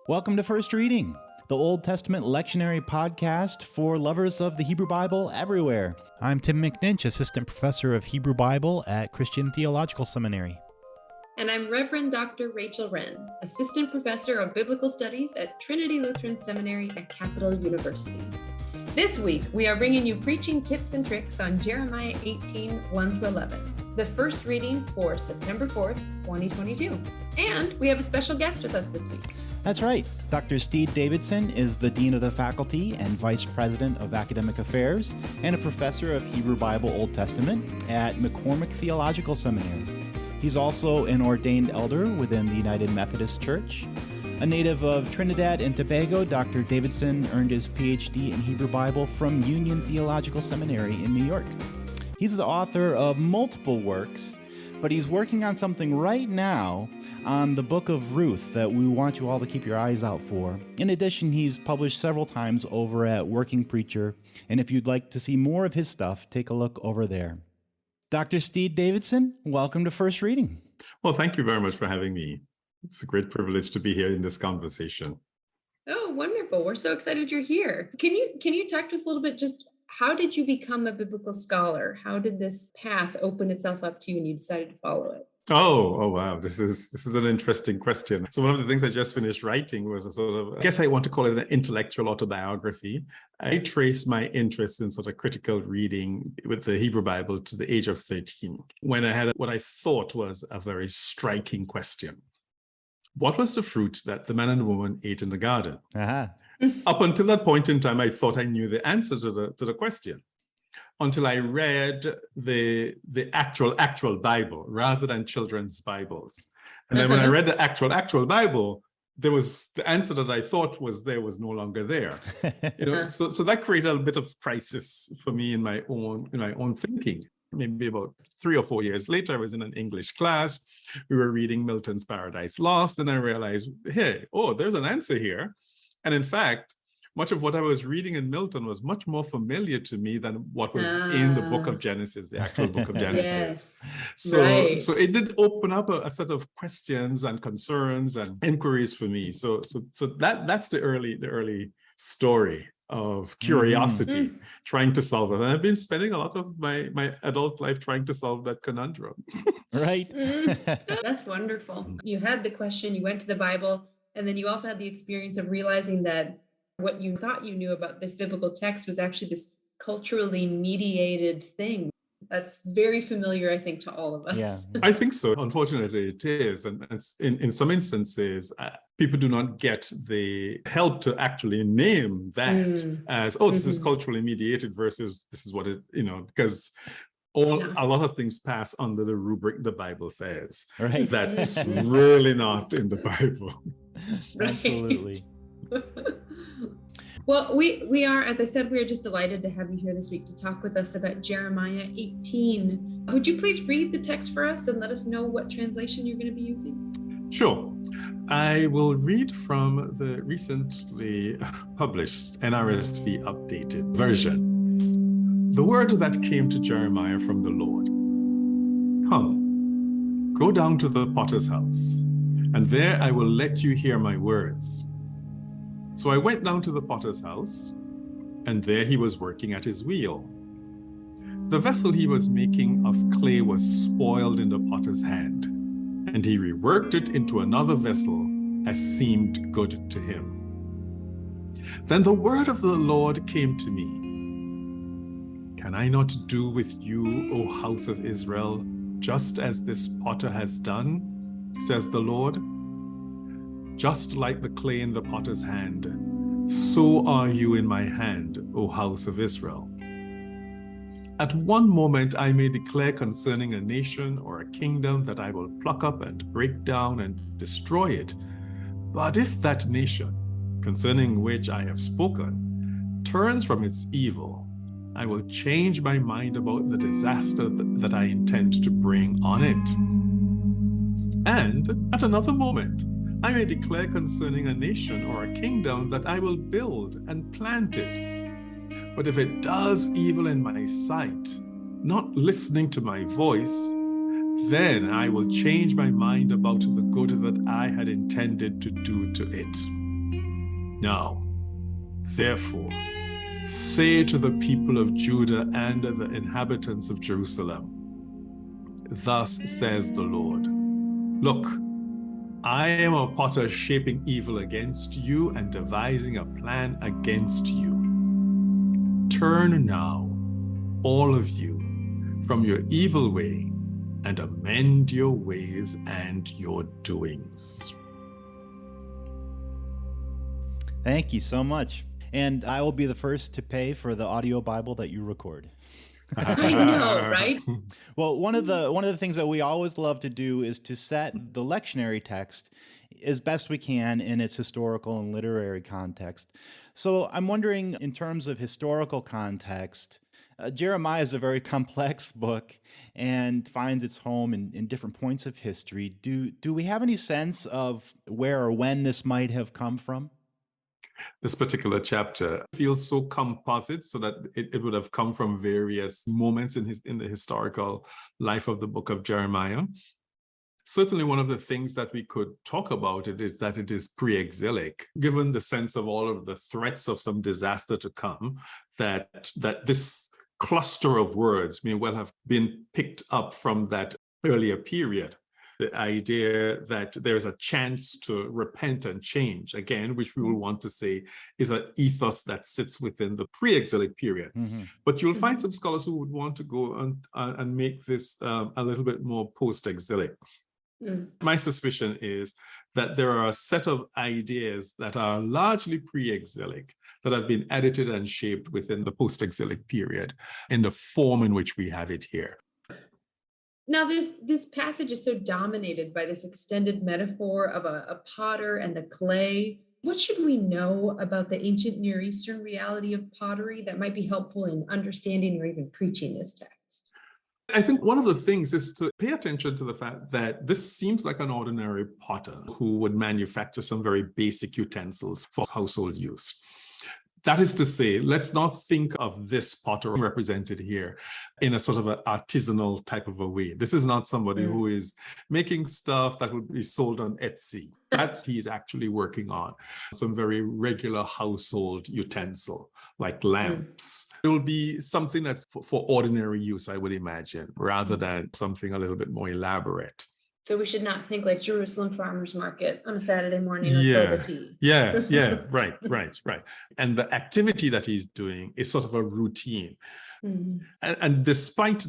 Welcome to First Reading, the Old Testament Lectionary podcast for lovers of the Hebrew Bible everywhere. I'm Tim McNinch, Assistant Professor of Hebrew Bible at Christian Theological Seminary. And I'm Reverend Dr. Rachel Wren, Assistant Professor of Biblical Studies at Trinity Lutheran Seminary at Capital University. This week, we are bringing you preaching tips and tricks on Jeremiah 18, 1-11, the first reading for September 4th, 2022. And we have a special guest with us this week. That's right. Dr. Steed Davidson is the Dean of the Faculty and Vice President of Academic Affairs and a Professor of Hebrew Bible Old Testament at McCormick Theological Seminary. He's also an ordained elder within the United Methodist Church. A native of Trinidad and Tobago, Dr. Davidson earned his PhD in Hebrew Bible from Union Theological Seminary in New York. He's the author of multiple works, but he's working on something right now on the book of Ruth that we want you all to keep your eyes out for. In addition, he's published several times over at Working Preacher, and if you'd like to see more of his stuff, take a look over there. Dr. Steed Davidson, welcome to First Reading. Well, thank you very much for having me. It's a great privilege to be here in this conversation. Oh, wonderful. We're so excited you're here. Can you talk to us a little bit, just how did you become a biblical scholar? How did this path open itself up to you and you decided to follow it? Oh, wow. This is an interesting question. So one of the things I just finished writing was a sort of, I guess I want to call it an intellectual autobiography. I traced my interest in sort of critical reading with the Hebrew Bible to the age of 13, when I had what I thought was a very striking question. What was the fruit that the man and woman ate in the garden? Uh-huh. Up until that point in time, I thought I knew the answer to the question, until I read the actual Bible rather than children's Bibles. And then when I read the actual Bible, there was the answer that I thought was there was no longer there. So that created a bit of crisis for me in my own thinking. Maybe about 3 or 4 years later, I was in an English class. We were reading Milton's Paradise Lost, and I realized, there's an answer here. And in fact, much of what I was reading in Milton was much more familiar to me than what was in the book of Genesis, the actual book of Genesis. Yes. So it did open up a set of questions and concerns and inquiries for me. So that's the early story of curiosity, trying to solve it. And I've been spending a lot of my adult life trying to solve that conundrum. Right. That's wonderful. You had the question, you went to the Bible, and then you also had the experience of realizing that what you thought you knew about this biblical text was actually this culturally mediated thing. That's very familiar, I think, to all of us. Yeah. I think so. Unfortunately, it is. And it's, in some instances, people do not get the help to actually name that as, this is culturally mediated versus this is what it, because a lot of things pass under the rubric the Bible says. Right. That's really not in the Bible. Right. Absolutely. Well, we are, as I said, we are just delighted to have you here this week to talk with us about Jeremiah 18. Would you please read the text for us and let us know what translation you're going to be using? Sure. I will read from the recently published NRSV updated version. The word that came to Jeremiah from the Lord. Come, go down to the potter's house, and there I will let you hear my words. So I went down to the potter's house, and there he was working at his wheel. The vessel he was making of clay was spoiled in the potter's hand, and he reworked it into another vessel as seemed good to him. Then the word of the Lord came to me. Can I not do with you, O house of Israel, just as this potter has done, says the Lord? Just like the clay in the potter's hand, so are you in my hand, O house of Israel. At one moment I may declare concerning a nation or a kingdom that I will pluck up and break down and destroy it. But if that nation, concerning which I have spoken, turns from its evil, I will change my mind about the disaster that I intend to bring on it. And at another moment, I may declare concerning a nation or a kingdom that I will build and plant it. But if it does evil in my sight, not listening to my voice, then I will change my mind about the good that I had intended to do to it. Now, therefore, say to the people of Judah and the inhabitants of Jerusalem, thus says the Lord, look, I am a potter shaping evil against you and devising a plan against you. Turn now, all of you, from your evil way and amend your ways and your doings. Thank you so much. And I will be the first to pay for the audio Bible that you record. I know, right? Well, one of the things that we always love to do is to set the lectionary text as best we can in its historical and literary context. So I'm wondering, in terms of historical context, Jeremiah is a very complex book and finds its home in different points of history. Do we have any sense of where or when this might have come from? This particular chapter feels so composite, so that it would have come from various moments in the historical life of the book of Jeremiah. Certainly one of the things that we could talk about it is that it is pre-exilic, given the sense of all of the threats of some disaster to come, that this cluster of words may well have been picked up from that earlier period. The idea that there's a chance to repent and change, again, which we will want to say is an ethos that sits within the pre-exilic period. Mm-hmm. But you'll find some scholars who would want to go and make this a little bit more post-exilic. Mm. My suspicion is that there are a set of ideas that are largely pre-exilic that have been edited and shaped within the post-exilic period in the form in which we have it here. Now, this passage is so dominated by this extended metaphor of a potter and the clay. What should we know about the ancient Near Eastern reality of pottery that might be helpful in understanding or even preaching this text? I think one of the things is to pay attention to the fact that this seems like an ordinary potter who would manufacture some very basic utensils for household use. That is to say, let's not think of this potter represented here in a sort of an artisanal type of a way. This is not somebody who is making stuff that would be sold on Etsy. That he's actually working on some very regular household utensil, like lamps. It will be something that's for ordinary use, I would imagine, rather than something a little bit more elaborate. So we should not think like Jerusalem Farmers Market on a Saturday morning or boba tea. Yeah, right. And the activity that he's doing is sort of a routine. Mm-hmm. And despite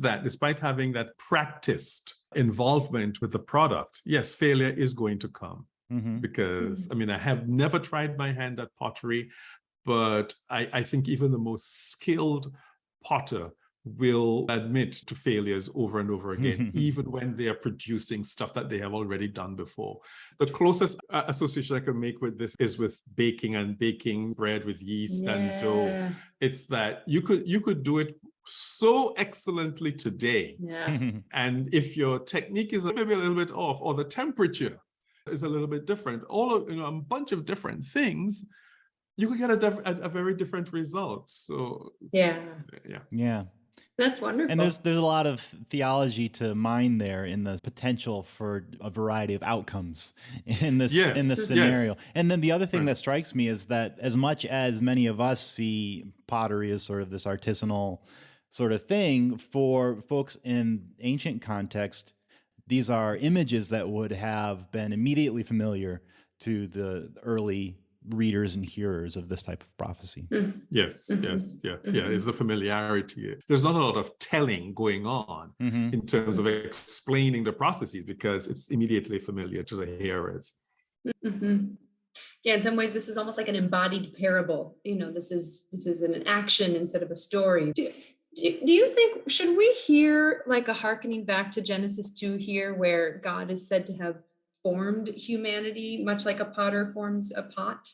having that practiced involvement with the product, yes, failure is going to come. Mm-hmm. Because, I mean, I have never tried my hand at pottery, but I think even the most skilled potter will admit to failures over and over again, even when they are producing stuff that they have already done before. The closest association I can make with this is with baking bread with yeast and dough. It's that you could do it so excellently today. And if your technique is maybe a little bit off, or the temperature is a little bit different, a bunch of different things, you could get a very different result. So yeah. That's wonderful. And there's a lot of theology to mine there in the potential for a variety of outcomes in this scenario. Yes. And then the other thing that strikes me is that as much as many of us see pottery as sort of this artisanal sort of thing, for folks in ancient context, these are images that would have been immediately familiar to the early readers and hearers of this type of prophecy. Yes. It's a familiarity. There's not a lot of telling going on in terms of explaining the processes, because it's immediately familiar to the hearers. Yeah, in some ways, this is almost like an embodied parable. This is an action instead of a story. Do you think, should we hear like a hearkening back to Genesis 2 here, where God is said to have formed humanity, much like a potter forms a pot?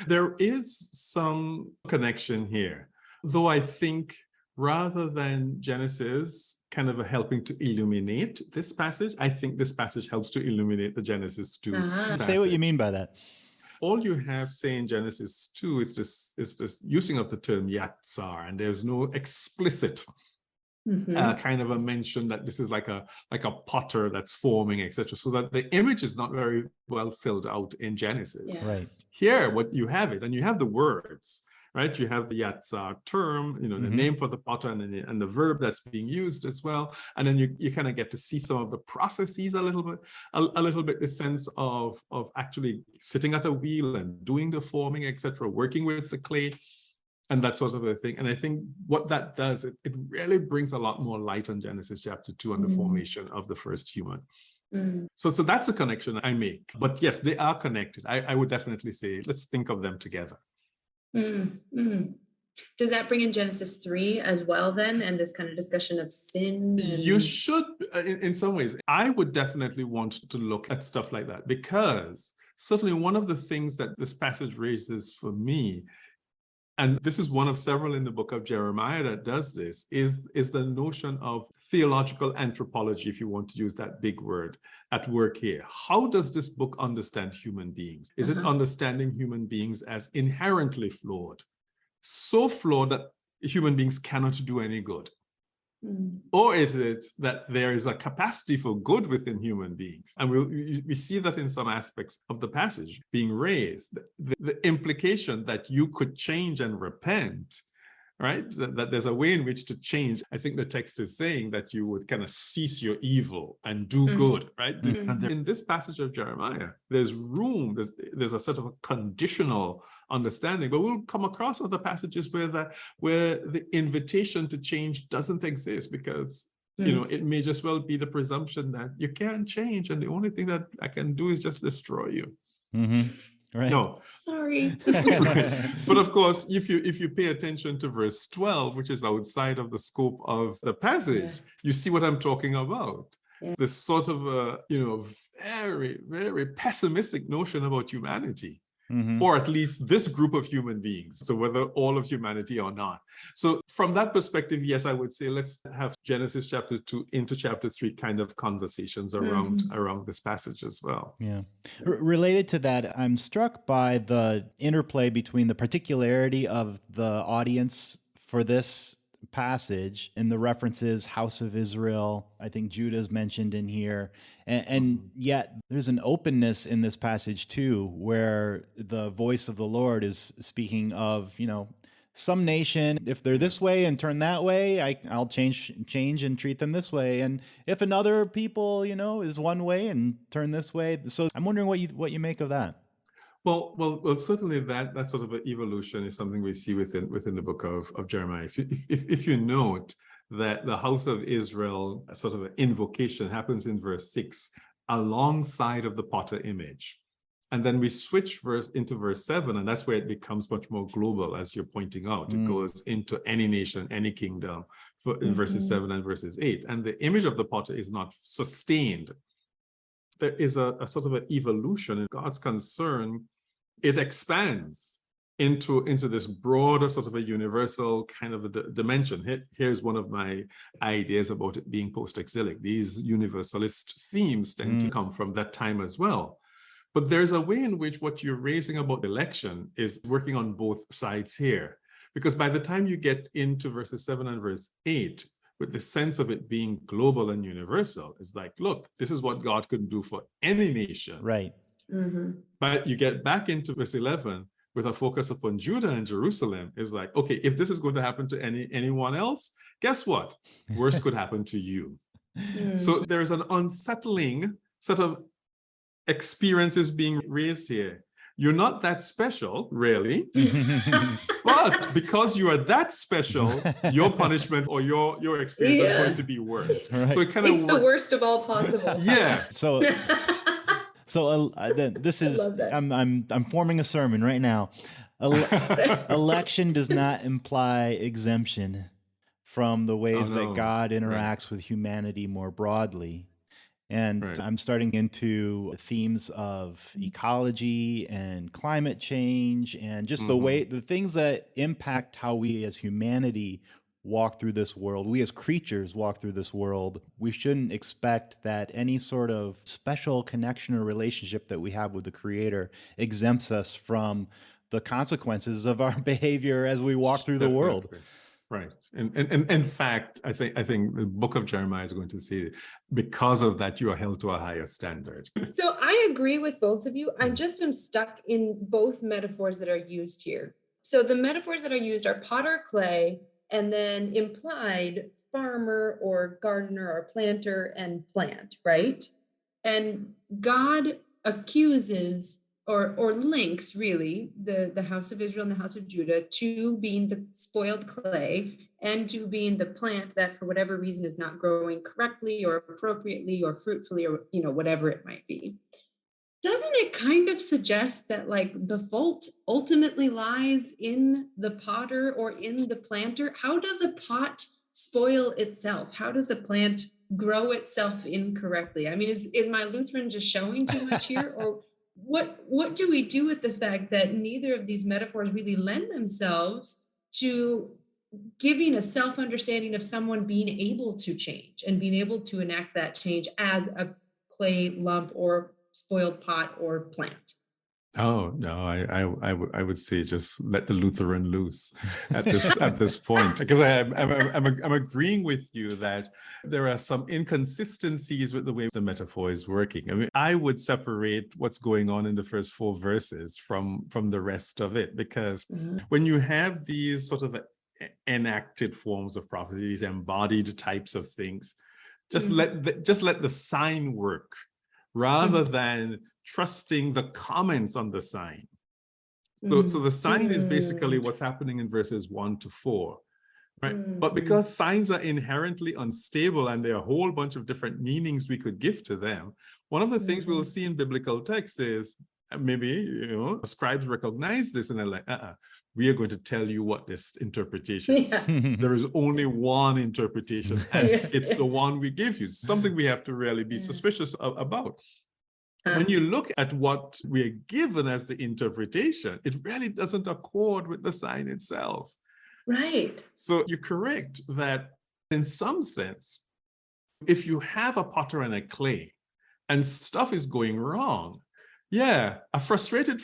There is some connection here, though I think rather than Genesis kind of helping to illuminate this passage, I think this passage helps to illuminate the Genesis 2 passage. Say what you mean by that. All you have, say, in Genesis 2 is this using of the term yatsar, and there's no explicit kind of a mention that this is like a potter that's forming, etc. So that the image is not very well filled out in Genesis. Yeah. Right. Here, what you have it, and you have the words, right? You have the yatzar term, the name for the potter, and the verb that's being used as well. And then you kind of get to see some of the processes a little bit, the sense of actually sitting at a wheel and doing the forming, etc., working with the clay, and that sort of a thing. And I think what that does, it really brings a lot more light on Genesis chapter 2 and the formation of the first human. So that's the connection I make. But yes, they are connected. I would definitely say, let's think of them together. Does that bring in Genesis 3 as well then, and this kind of discussion of sin? You should, in some ways. I would definitely want to look at stuff like that, because certainly one of the things that this passage raises for me, and this is one of several in the book of Jeremiah that does this, is the notion of theological anthropology, if you want to use that big word, at work here. How does this book understand human beings? Is it understanding human beings as inherently flawed? So flawed that human beings cannot do any good? Or is it that there is a capacity for good within human beings? And we see that in some aspects of the passage being raised. The implication that you could change and repent, right? That there's a way in which to change. I think the text is saying that you would kind of cease your evil and do good, right? And in this passage of Jeremiah, there's room, there's a sort of a conditional understanding, but we'll come across other passages where the invitation to change doesn't exist, because it may just well be the presumption that you can't change, and the only thing that I can do is just destroy you. Right. No, sorry. But of course, if you pay attention to verse 12, which is outside of the scope of the passage, you see what I'm talking about. This sort of a very, very pessimistic notion about humanity. Or at least this group of human beings, so whether all of humanity or not. So from that perspective, yes, I would say let's have Genesis chapter 2 into chapter 3 kind of conversations around this passage as well. Yeah. Related to that, I'm struck by the interplay between the particularity of the audience for this passage and the references, House of Israel, I think Judah is mentioned in here. And yet there's an openness in this passage too, where the voice of the Lord is speaking of, some nation, if they're this way and turn that way, I'll change and treat them this way. And if another people, is one way and turn this way. So I'm wondering what you make of that. Well, certainly that sort of an evolution is something we see within the book of Jeremiah. If you note that the house of Israel, sort of an invocation, happens in verse 6 alongside of the potter image. And then we switch into verse 7, and that's where it becomes much more global, as you're pointing out. It goes into any nation, any kingdom, in verses 7 and verses 8. And the image of the potter is not sustained. There is a sort of an evolution in God's concern. It expands into this broader sort of a universal kind of a dimension. Here's one of my ideas about it being post-exilic. These universalist themes tend to come from that time as well. But there's a way in which what you're raising about election is working on both sides here. Because by the time you get into verses 7 and verse 8, with the sense of it being global and universal, it's like, look, this is what God could do for any nation. Right. But you get back into verse 11 with a focus upon Judah and Jerusalem. It's like, okay, if this is going to happen to anyone else, guess what? Worse could happen to you. So there's an unsettling sort of experiences being raised here. You're not that special, really. But because you are that special, your punishment or your experience is going to be worse. Right. So it kind of it's the worst of all possible. Yeah. So this is I'm forming a sermon right now. Election does not imply exemption from the ways that God interacts with humanity more broadly. And I'm starting into themes of ecology and climate change and just the things that impact how we as humanity walk through this world. We as creatures walk through this world. We shouldn't expect that any sort of special connection or relationship that we have with the Creator exempts us from the consequences of our behavior as we walk through the world. Right. And in fact, I think the book of Jeremiah is going to say, because of that, you are held to a higher standard. So I agree with both of you. I just am stuck in both metaphors that are used here. So the metaphors that are used are potter, clay, and then implied farmer or gardener or planter and plant, right? And God accuses or links really the house of Israel and the house of Judah to being the spoiled clay and to being the plant that for whatever reason is not growing correctly or appropriately or fruitfully or whatever it might be. Doesn't it kind of suggest that like the fault ultimately lies in the potter or in the planter? How does a pot spoil itself? How does a plant grow itself incorrectly? I mean, is my Lutheran just showing too much here? Or what do we do with the fact that neither of these metaphors really lend themselves to giving a self-understanding of someone being able to change and being able to enact that change as a clay lump or spoiled pot or plant? Oh no, I would say just let the Lutheran loose at this point, because I'm agreeing with you that there are some inconsistencies with the way the metaphor is working. I mean, I would separate what's going on in the first 4 verses from the rest of it, because when you have these sort of enacted forms of prophecy, these embodied types of things, just let the sign work, rather than trusting the comments on the sign. So the sign is basically what's happening in verses 1 to 4, right? But because signs are inherently unstable and there are a whole bunch of different meanings we could give to them, one of the things we'll see in biblical texts is maybe, scribes recognize this and they're like, we are going to tell you what this interpretation is. There is only one interpretation, and it's the one we give you. Something we have to really be suspicious about. When you look at what we're given as the interpretation, it really doesn't accord with the sign itself. Right. So you're correct that in some sense, if you have a potter and a clay and stuff is going wrong, a frustrated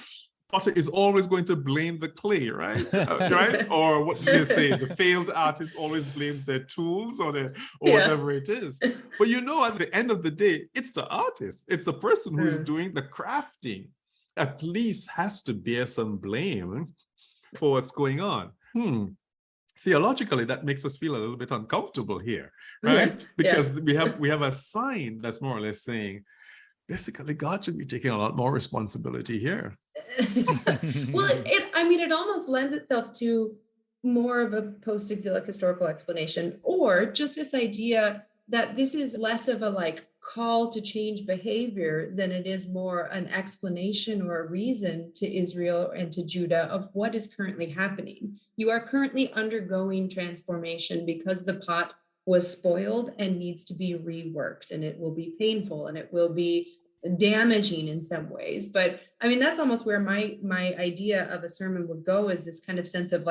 potter is always going to blame the clay, right? Right? Or what do they say? The failed artist always blames their tools or whatever it is. But at the end of the day, it's the artist. It's the person who's doing the crafting, at least has to bear some blame for what's going on. Theologically, that makes us feel a little bit uncomfortable here, right? Because we have a sign that's more or less saying, basically, God should be taking a lot more responsibility here. Well, it almost lends itself to more of a post-exilic historical explanation, or just this idea that this is less of a call to change behavior than it is more an explanation or a reason to Israel and to Judah of what is currently happening. You are currently undergoing transformation because the pot was spoiled and needs to be reworked, and it will be painful and it will be damaging in some ways. But I mean, that's almost where my idea of a sermon would go, is this kind of sense of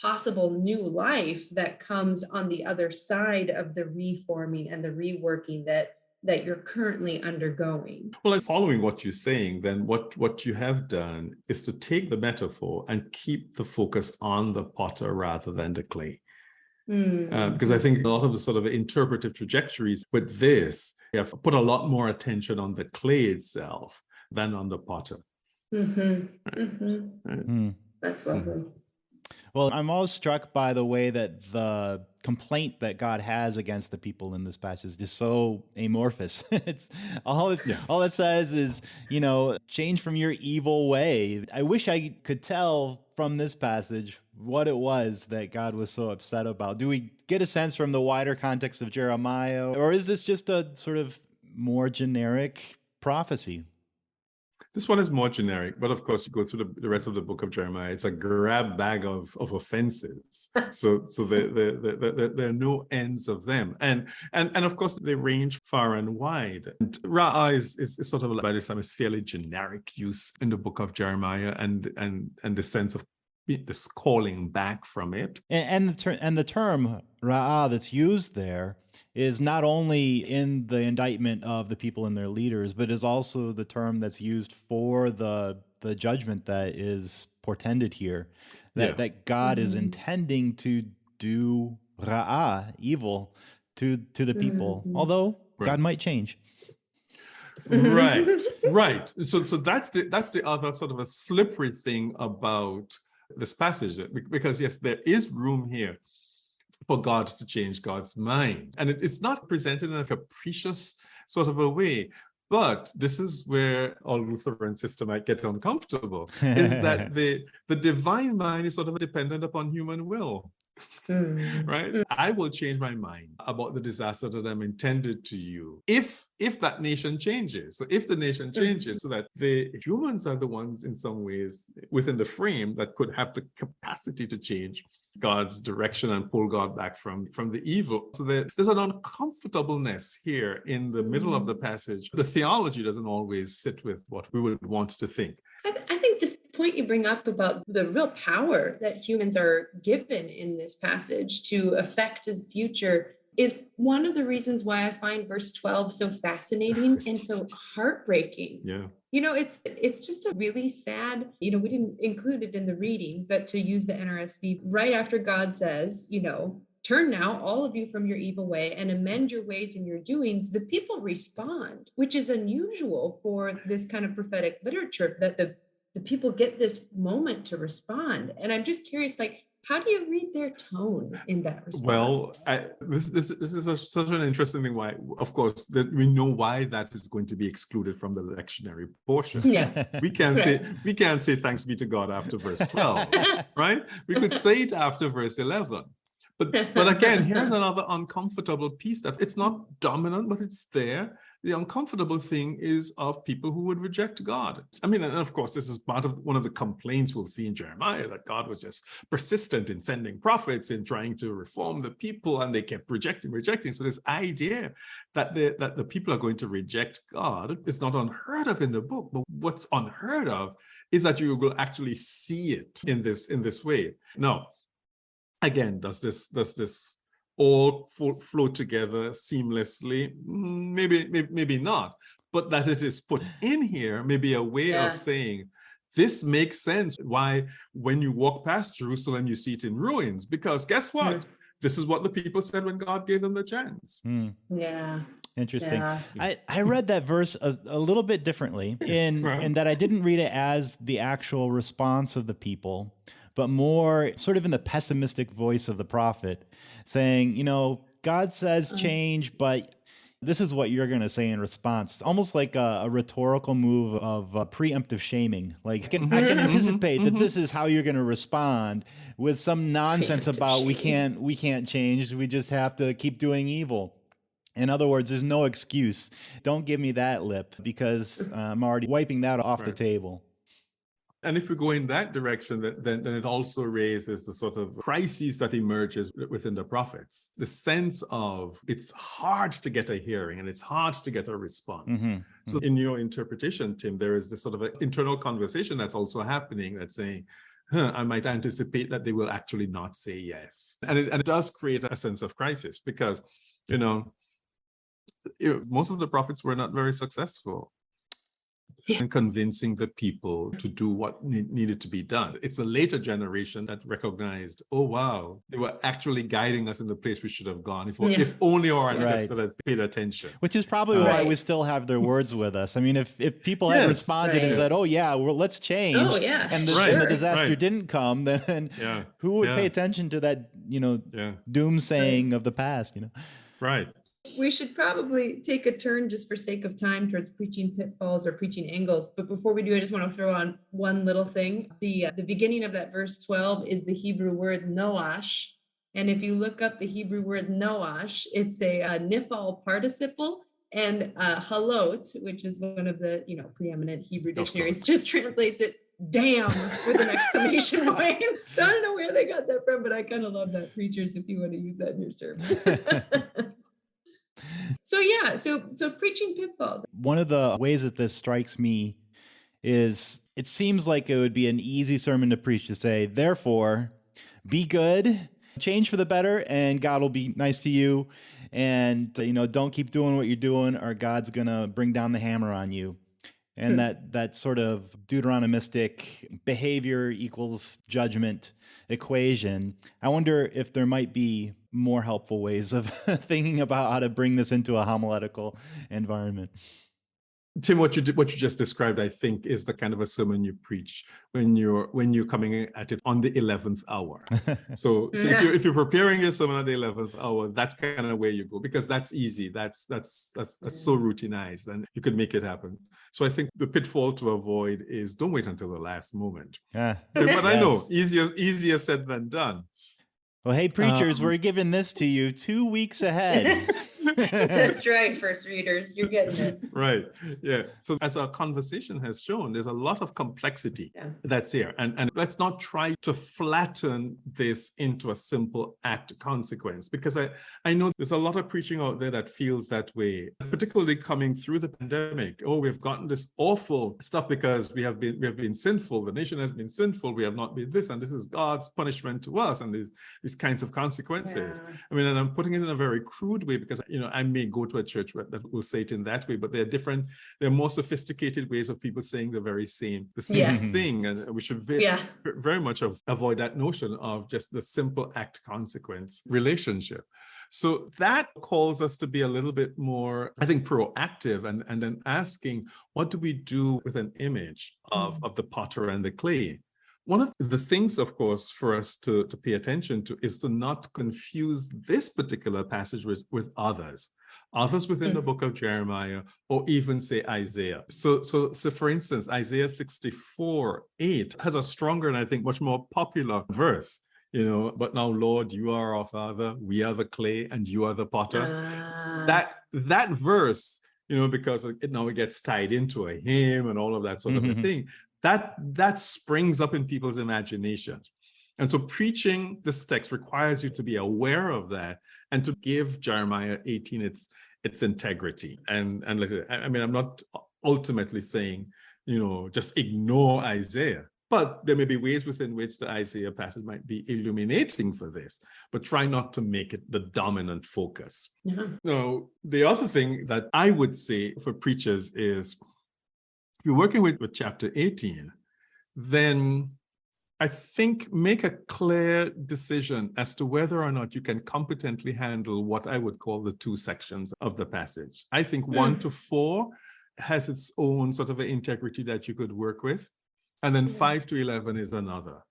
possible new life that comes on the other side of the reforming and the reworking that you're currently undergoing. Well, following what you're saying, then what you have done is to take the metaphor and keep the focus on the potter rather than the clay. Because I think a lot of the sort of interpretive trajectories with this have put a lot more attention on the clay itself than on the potter. That's lovely. Well, I'm always struck by the way that the complaint that God has against the people in this passage is just so amorphous. It's all it says is, change from your evil way. I wish I could tell from this passage what it was that God was so upset about. Do we get a sense from the wider context of Jeremiah, or is this just a sort of more generic prophecy? This one is more generic, but of course, you go through the rest of the book of Jeremiah, it's a grab bag of offenses. So there are no ends of them. And of course, they range far and wide. And Ra'ah is sort of, by this time, is fairly generic use in the book of Jeremiah, and the sense of this calling back from it. And the term Ra'ah that's used there is not only in the indictment of the people and their leaders, but is also the term that's used for the judgment that is portended here, that God is intending to do ra'ah, evil, to the people. Mhm. Although Right. God might change. Right. So that's the other sort of a slippery thing about this passage, because yes, there is room here for God to change God's mind. And it's not presented in a capricious sort of a way. But this is where our Lutheran sister might get uncomfortable, is that the divine mind is sort of dependent upon human will. Right? I will change my mind about the disaster that I'm intended to you if that nation changes. So if the nation changes, so that the humans are the ones in some ways within the frame that could have the capacity to change God's direction and pull God back from the evil. So there's an uncomfortableness here in the middle of the passage. The theology doesn't always sit with what we would want to think. I think this point you bring up about the real power that humans are given in this passage to affect the future is one of the reasons why I find verse 12 so fascinating and so heartbreaking. Yeah. You know, it's just a really sad, we didn't include it in the reading, but to use the NRSV, right after God says, turn now, all of you, from your evil way and amend your ways and your doings, the people respond, which is unusual for this kind of prophetic literature, that the people get this moment to respond. And I'm just curious, how do you read their tone in that response? Well, this is such an interesting thing. Why, of course, that we know why that is going to be excluded from the lectionary portion. Yeah, we can't say thanks be to God after verse 12, right? We could say it after verse 11. But again, here's another uncomfortable piece that it's not dominant, but it's there. The uncomfortable thing is of people who would reject God. I mean, and of course, this is part of one of the complaints we'll see in Jeremiah, that God was just persistent in sending prophets, in trying to reform the people, and they kept rejecting. So this idea that the people are going to reject God is not unheard of in the book. But what's unheard of is that you will actually see it in this way. Now, again, does this all flow together seamlessly? Maybe not. But that it is put in here may be a way of saying, this makes sense why when you walk past Jerusalem, you see it in ruins. Because guess what? This is what the people said when God gave them the chance. Yeah. Interesting. Yeah. I read that verse a little bit differently in that I didn't read it as the actual response of the people, but more sort of in the pessimistic voice of the prophet, saying, God says change, but this is what you're going to say in response. It's almost like a rhetorical move of preemptive shaming. Like, I can anticipate that this is how you're going to respond, with some nonsense about we can't change. We just have to keep doing evil. In other words, there's no excuse. Don't give me that lip, because I'm already wiping that off the table. And if we go in that direction, then it also raises the sort of crises that emerges within the prophets. The sense of it's hard to get a hearing and it's hard to get a response. So in your interpretation, Tim, there is this sort of an internal conversation that's also happening that's saying, I might anticipate that they will actually not say yes. And it does create a sense of crisis, because, most of the prophets were not very successful in convincing the people to do what needed to be done. It's a later generation that recognized, oh, wow, they were actually guiding us in the place we should have gone if only our ancestors had paid attention. Which is probably why we still have their words with us. I mean, if people had responded and said, oh, yeah, well, let's change, and the disaster didn't come, then who would pay attention to that, doomsaying of the past, Right. We should probably take a turn, just for sake of time, towards preaching pitfalls or preaching angles. But before we do, I just want to throw on one little thing. The beginning of that verse 12 is the Hebrew word noash. And if you look up the Hebrew word noash, it's a nifal participle, and halot, which is one of the preeminent Hebrew dictionaries, just translates it damn with an exclamation point. So I don't know where they got that from, but I kind of love that. Preachers, if you want to use that in your sermon. So preaching pitfalls. One of the ways that this strikes me is it seems like it would be an easy sermon to preach, to say, therefore, be good, change for the better, and God will be nice to you. And, don't keep doing what you're doing, or God's going to bring down the hammer on you. and that sort of Deuteronomistic behavior equals judgment equation. I wonder if there might be more helpful ways of thinking about how to bring this into a homiletical environment. Tim, what you just described, I think, is the kind of a sermon you preach when you're coming at it on the 11th hour. So if you're preparing your sermon on the 11th hour, that's kind of where you go, because that's easy. That's so routinized, and you could make it happen. So I think the pitfall to avoid is don't wait until the last moment. But I know easier said than done. Well, hey, preachers, we're giving this to you 2 weeks ahead. That's right, first readers, you're getting it. Right. Yeah. So as our conversation has shown, there's a lot of complexity that's here. And let's not try to flatten this into a simple act consequence, because I know there's a lot of preaching out there that feels that way, particularly coming through the pandemic. Oh, we've gotten this awful stuff because we have been sinful. The nation has been sinful. We have not been this, and this is God's punishment to us, and these kinds of consequences. Yeah. I mean, and I'm putting it in a very crude way, because I may go to a church that will say it in that way, but there are more sophisticated ways of people saying the same thing, and we should very much avoid that notion of just the simple act consequence relationship. So that calls us to be a little bit more, I think, proactive, and then asking, what do we do with an image of the potter and the clay? One of the things, of course, for us to pay attention to is to not confuse this particular passage with others within the book of Jeremiah, or even say Isaiah. So for instance, Isaiah 64:8 has a stronger and I think much more popular verse. But now, Lord, you are our Father, we are the clay, and you are the potter. That verse, because it gets tied into a hymn and all of that sort of a thing. That springs up in people's imaginations. And so preaching this text requires you to be aware of that and to give Jeremiah 18 its integrity. And I mean, I'm not ultimately saying, just ignore Isaiah, but there may be ways within which the Isaiah passage might be illuminating for this, but try not to make it the dominant focus. Now, the other thing that I would say for preachers is, if you're working with chapter 18, then I think make a clear decision as to whether or not you can competently handle what I would call the two sections of the passage. I think 1 to 4 has its own sort of an integrity that you could work with. And then 5 to 11 is another.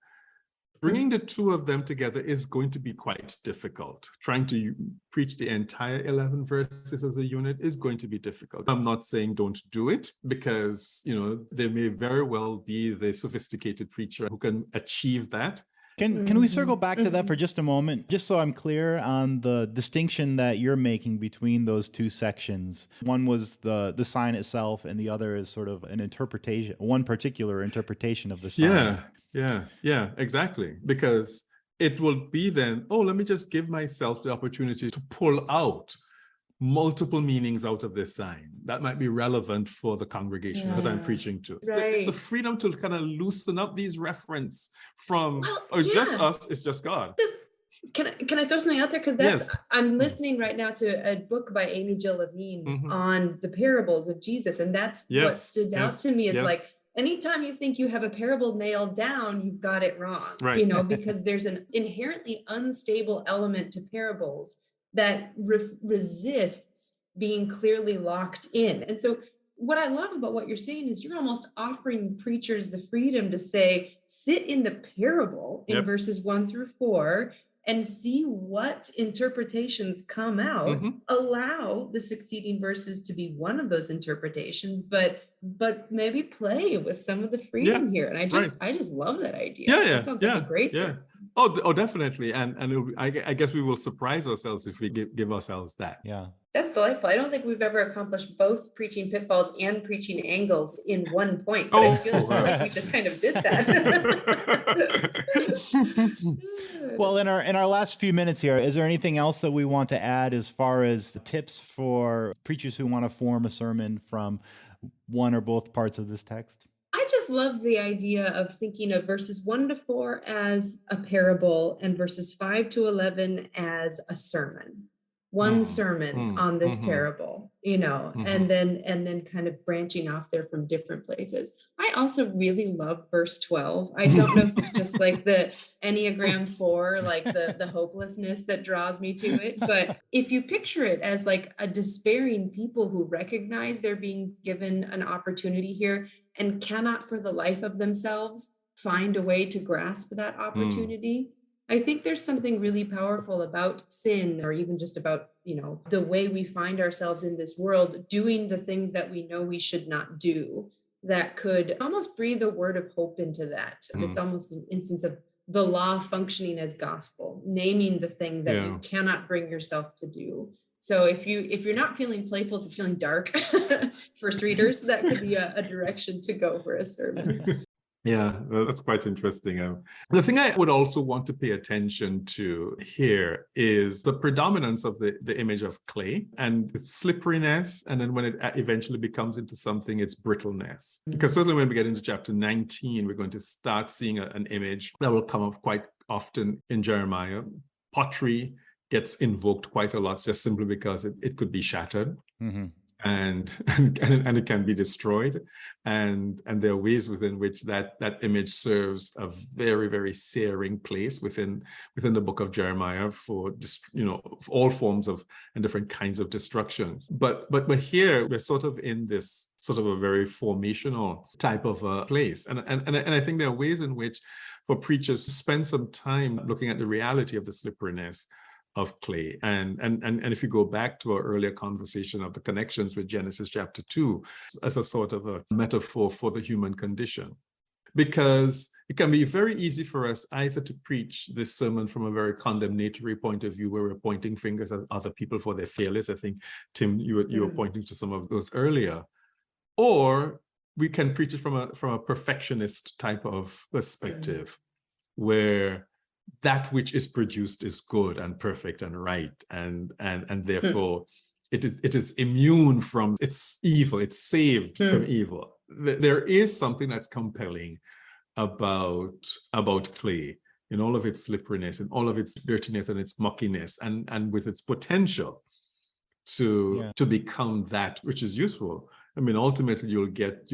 Bringing the two of them together is going to be quite difficult. Trying to preach the entire 11 verses as a unit is going to be difficult. I'm not saying don't do it, because, there may very well be the sophisticated preacher who can achieve that. Can we circle back to that for just a moment, just so I'm clear on the distinction that you're making between those two sections? One was the sign itself, and the other is sort of an interpretation, one particular interpretation of the sign. Yeah, exactly. Because it will be then, let me just give myself the opportunity to pull out multiple meanings out of this sign that might be relevant for the congregation that I'm preaching to. It's the freedom to kind of loosen up these reference from, it's just us, it's just God. Can I throw something out there? Because I'm listening right now to a book by Amy Jill Levine on the parables of Jesus. And that's what stood out to me is like, anytime you think you have a parable nailed down, you've got it wrong, because there's an inherently unstable element to parables that resists being clearly locked in. And so what I love about what you're saying is you're almost offering preachers the freedom to say, sit in the parable in verses 1 through 4 and see what interpretations come out. Allow the succeeding verses to be one of those interpretations, but maybe play with some of the freedom here. And I just love that idea. That sounds like a great sermon. Oh, definitely. And I guess we will surprise ourselves if we give ourselves that. Yeah. That's delightful. I don't think we've ever accomplished both preaching pitfalls and preaching angles in one point, but I feel like we just kind of did that. Well, in our last few minutes here, is there anything else that we want to add as far as tips for preachers who want to form a sermon from one or both parts of this text? I just love the idea of thinking of verses 1 to 4 as a parable and verses 5 to 11 as a sermon. one sermon on this parable, and then kind of branching off there from different places. I also really love verse 12. I don't know if it's just like the Enneagram 4, like the hopelessness that draws me to it. But if you picture it as like a despairing people who recognize they're being given an opportunity here and cannot for the life of themselves find a way to grasp that opportunity. I think there's something really powerful about sin, or even just about, the way we find ourselves in this world, doing the things that we know we should not do, that could almost breathe a word of hope into that. It's almost an instance of the law functioning as gospel, naming the thing that you cannot bring yourself to do. So if you're not feeling playful, if you're feeling dark, first readers, that could be a direction to go for a sermon. Yeah, that's quite interesting. The thing I would also want to pay attention to here is the predominance of the image of clay and its slipperiness, and then when it eventually becomes into something, its brittleness. Because certainly when we get into chapter 19, we're going to start seeing an image that will come up quite often in Jeremiah. Pottery gets invoked quite a lot just simply because it could be shattered. And it can be destroyed, and there are ways within which that image serves a very, very searing place within the book of Jeremiah for all forms of and different kinds of destruction. But here we're sort of in this sort of a very formational type of a place, and I think there are ways in which for preachers to spend some time looking at the reality of the slipperiness of clay. And if you go back to our earlier conversation of the connections with Genesis chapter 2 as a sort of a metaphor for the human condition, because it can be very easy for us either to preach this sermon from a very condemnatory point of view, where we're pointing fingers at other people for their failures. I think, Tim, you were pointing to some of those earlier, or we can preach it from a perfectionist type of perspective, where that which is produced is good and perfect and right, and therefore it is immune from its evil. It's saved from evil. There is something that's compelling about clay in all of its slipperiness, in all of its dirtiness and its muckiness, and with its potential to become that which is useful. I mean, ultimately you'll get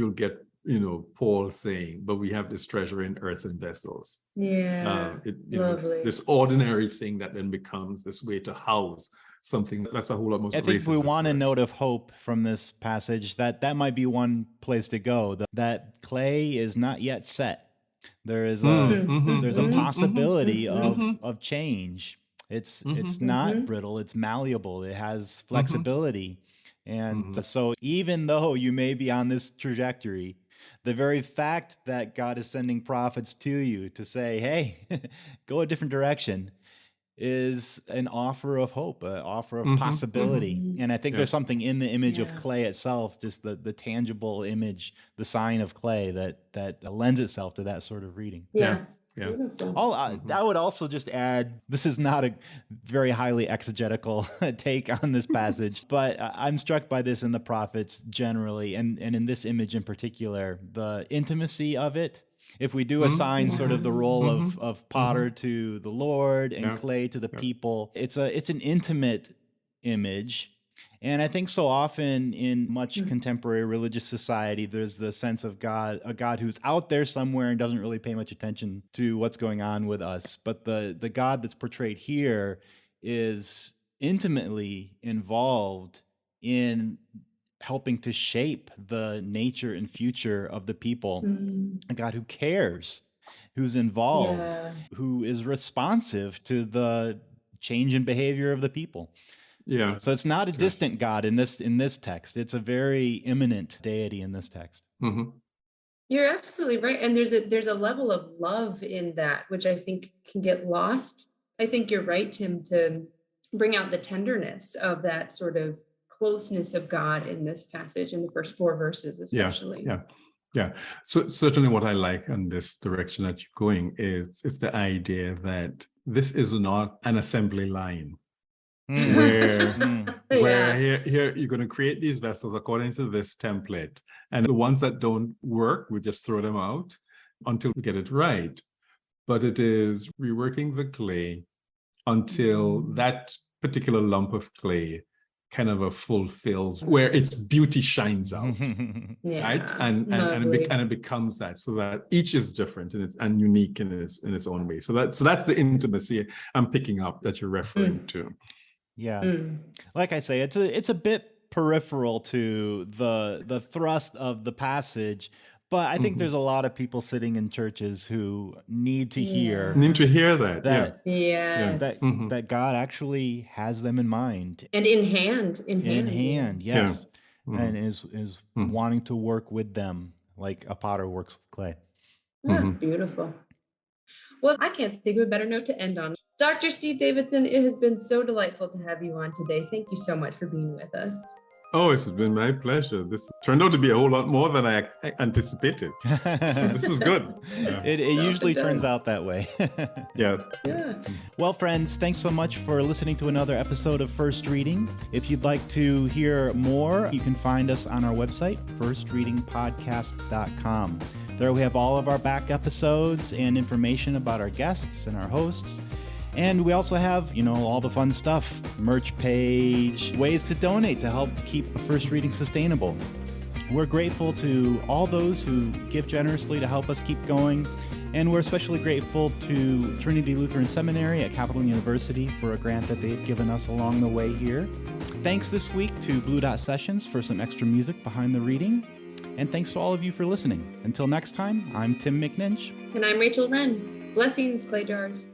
Paul saying, but we have this treasure in earthen vessels. This ordinary thing that then becomes this way to house something that's a whole lot more. I think if we want a note of hope from this passage, that might be one place to go. That clay is not yet set. There is there's a possibility of change. It's not brittle. It's malleable. It has flexibility. And so even though you may be on this trajectory, the very fact that God is sending prophets to you to say, hey, go a different direction, is an offer of hope, an offer of possibility. And I think there's something in the image of clay itself, just the tangible image, the sign of clay that lends itself to that sort of reading. I would also just add, this is not a very highly exegetical take on this passage, but I'm struck by this in the prophets generally, and in this image in particular, the intimacy of it. If we do assign sort of the role of potter to the Lord and clay to the people, it's an intimate image. And I think so often in much contemporary religious society, there's the sense of God, a God who's out there somewhere and doesn't really pay much attention to what's going on with us. But the God that's portrayed here is intimately involved in helping to shape the nature and future of the people. A God who cares, who's involved, who is responsive to the change in behavior of the people. So it's not a distant God in this text. It's a very imminent deity in this text. You're absolutely right. And there's a level of love in that, which I think can get lost. I think you're right, Tim, to bring out the tenderness of that sort of closeness of God in this passage, in the first 4 verses especially. So certainly what I like in this direction that you're going is it's the idea that this is not an assembly line. Where here you're going to create these vessels according to this template, and the ones that don't work, we just throw them out until we get it right. But it is reworking the clay until that particular lump of clay kind of fulfills where its beauty shines out. Right, and it becomes that, so that each is different and unique in its own way. So that's the intimacy I'm picking up that you're referring to. Yeah, like I say, it's a bit peripheral to the thrust of the passage, but I think there's a lot of people sitting in churches who need to hear that. That God actually has them in mind and in hand, yes. And is wanting to work with them like a potter works with clay. Beautiful. Well, I can't think of a better note to end on. Dr. Steed Davidson, it has been so delightful to have you on today. Thank you so much for being with us. Oh, it's been my pleasure. This turned out to be a whole lot more than I anticipated. So this is good. It usually turns out that way. Yeah. Well, friends, thanks so much for listening to another episode of First Reading. If you'd like to hear more, you can find us on our website, firstreadingpodcast.com. There we have all of our back episodes and information about our guests and our hosts. And we also have, all the fun stuff, merch page, ways to donate to help keep First Reading sustainable. We're grateful to all those who give generously to help us keep going. And we're especially grateful to Trinity Lutheran Seminary at Capital University for a grant that they've given us along the way here. Thanks this week to Blue Dot Sessions for some extra music behind the reading. And thanks to all of you for listening. Until next time, I'm Tim McNinch. And I'm Rachel Wren. Blessings, clay jars.